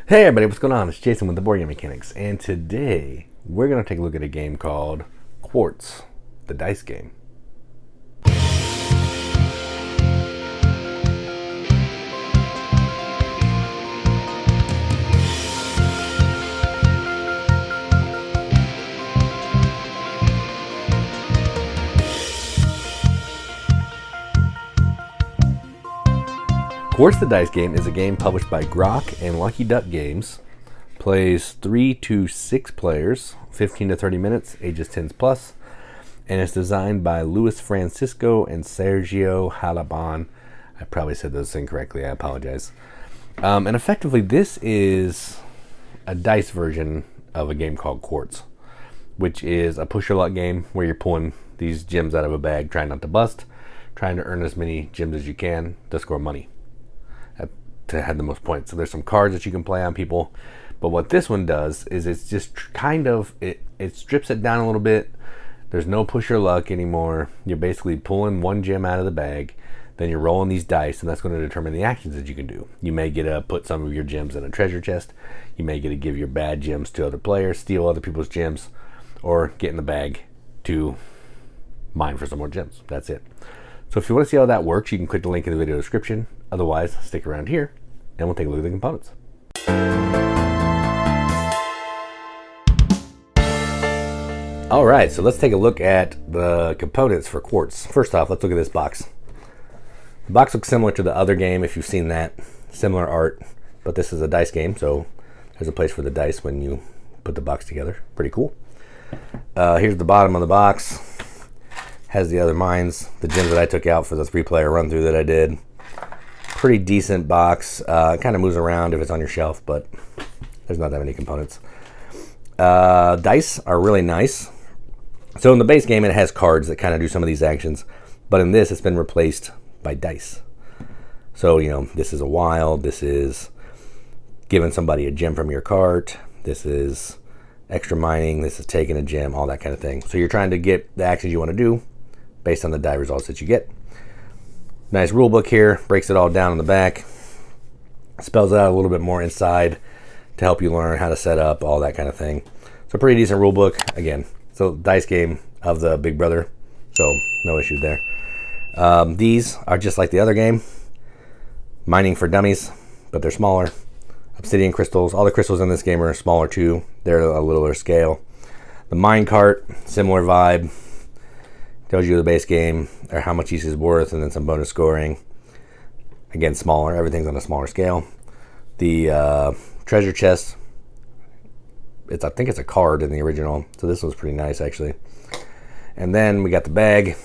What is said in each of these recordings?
Hey everybody, what's going on? It's Jason with the Boardgame Mechanics, and today we're going to take a look at a game called Quartz, the dice game. Quartz, the dice game is a game published by Grok and Lucky Duck Games. Plays 3 to 6 players, 15 to 30 minutes, ages 10 plus, and it's designed by Luis Francisco and Sergio Halaban. I probably said those incorrectly, I apologize. And effectively, this is a dice version of a game called Quartz, which is a push your luck game where you're pulling these gems out of a bag, trying not to bust, trying to earn as many gems as you can to score money, to have the most points. So there's some cards that you can play on people, but what this one does is it's just kind of, it strips it down a little bit. There's no push your luck anymore. You're basically pulling one gem out of the bag, then you're rolling these dice, and that's going to determine the actions that you can do. You may get to put some of your gems in a treasure chest. You may get to give your bad gems to other players, steal other people's gems, or get in the bag to mine for some more gems. That's it. So if you want to see how that works, you can click the link in the video description. Otherwise, stick around here and we'll take a look at the components. All right, so let's take a look at the components for Quartz. First off, let's look at this box. The box looks similar to the other game if you've seen that. Similar art, but this is a dice game, so there's a place for the dice when you put the box together. Pretty cool. Here's the bottom of the box. Has the other mines, the gems that I took out for the 3-player run through that I did. Pretty decent box. It kind of moves around if it's on your shelf, but there's not that many components. Dice are really nice. So in the base game, it has cards that kind of do some of these actions, but in this, it's been replaced by dice. So, you know, this is a wild, this is giving somebody a gem from your cart, this is extra mining, this is taking a gem, all that kind of thing. So you're trying to get the actions you want to do based on the die results that you get. Nice rule book here, breaks it all down in the back, spells it out a little bit more inside to help you learn how to set up, all that kind of thing. So pretty decent rule book. Again, so dice game of the Big Brother, so no issue there. These are just like the other game, mining for dummies, but they're smaller. Obsidian crystals, all the crystals in this game are smaller too. They're a littler scale. The mine cart, similar vibe. Tells you the base game or how much each is worth, and then some bonus scoring. Again, smaller. Everything's on a smaller scale. The treasure chest, I think it's a card in the original, so this was pretty nice actually. And then we got the bag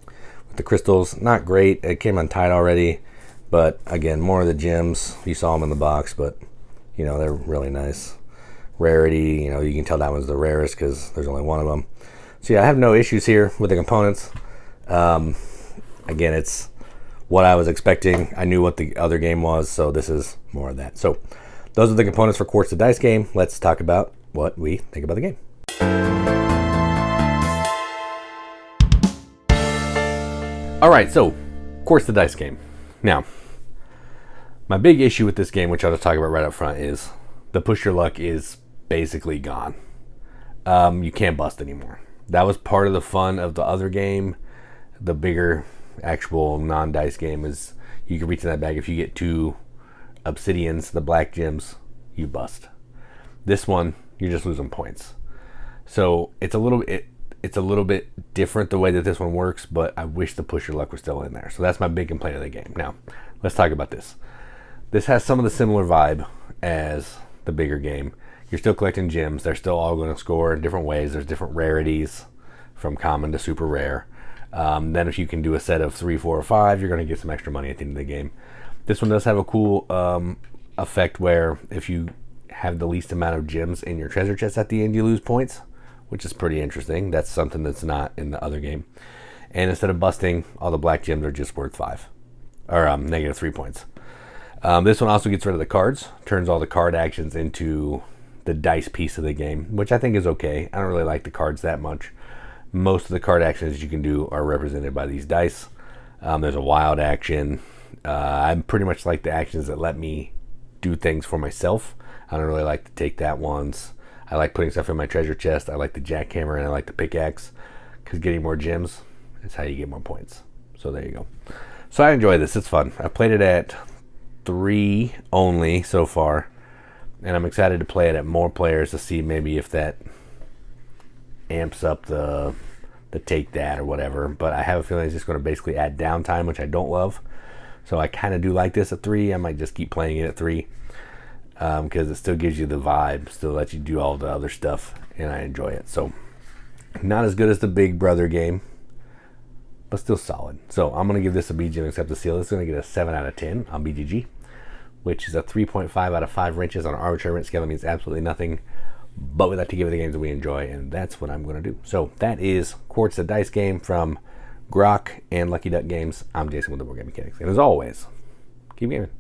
with the crystals. Not great. It came untied already, but again, more of the gems. You saw them in the box, but you know, they're really nice. Rarity, you know, you can tell that one's the rarest because there's only one of them. So yeah, I have no issues here with the components. Again, it's what I was expecting. I knew what the other game was, so this is more of that. So those are the components for Quartz the dice game. Let's talk about what we think about the game. All right, so Quartz the dice game. Now, my big issue with this game, which I'll just talk about right up front, is the push your luck is basically gone. You can't bust anymore. That was part of the fun of the other game. The bigger actual non-dice game is you can reach in that bag. If you get 2 obsidians, the black gems, you bust. This one, you're just losing points. So it's a little bit different the way that this one works, but I wish the push your luck was still in there. So that's my big complaint of the game. Now, let's talk about this. This has some of the similar vibe as the bigger game. You're still collecting gems. They're still all going to score in different ways. There's different rarities from common to super rare. Then if you can do a set of 3, 4, or 5, you're going to get some extra money at the end of the game. This one does have a cool effect where if you have the least amount of gems in your treasure chest at the end, you lose points, which is pretty interesting. That's something that's not in the other game. And instead of busting, all the black gems are just worth 5, or negative 3 points. This one also gets rid of the cards, turns all the card actions into the dice piece of the game, which I think is okay. I don't really like the cards that much. Most of the card actions you can do are represented by these dice. There's a wild action. I pretty much like the actions that let me do things for myself. I don't really like to take that ones. I like putting stuff in my treasure chest. I like the jackhammer and I like the pickaxe, because getting more gems is how you get more points. So there you go. So I enjoy this. It's fun. I've played it at 3 only so far, and I'm excited to play it at more players to see maybe if that amps up the take that or whatever. But I have a feeling it's just going to basically add downtime, which I don't love. So I kind of do like this at 3. I might just keep playing it at 3, because it still gives you the vibe, still lets you do all the other stuff, and I enjoy it. So not as good as the Big Brother game, but still solid. So I'm going to give this a BGM accept the seal. It's going to get a 7 out of 10 on BGG, which is a 3.5 out of 5 wrenches on an arbitrary wrench scale. That means absolutely nothing, but we like to give it the games that we enjoy, and that's what I'm going to do. So that is Quartz, the dice game from Grok and Lucky Duck Games. I'm Jason with the Boardgame Mechanics, and as always, keep gaming.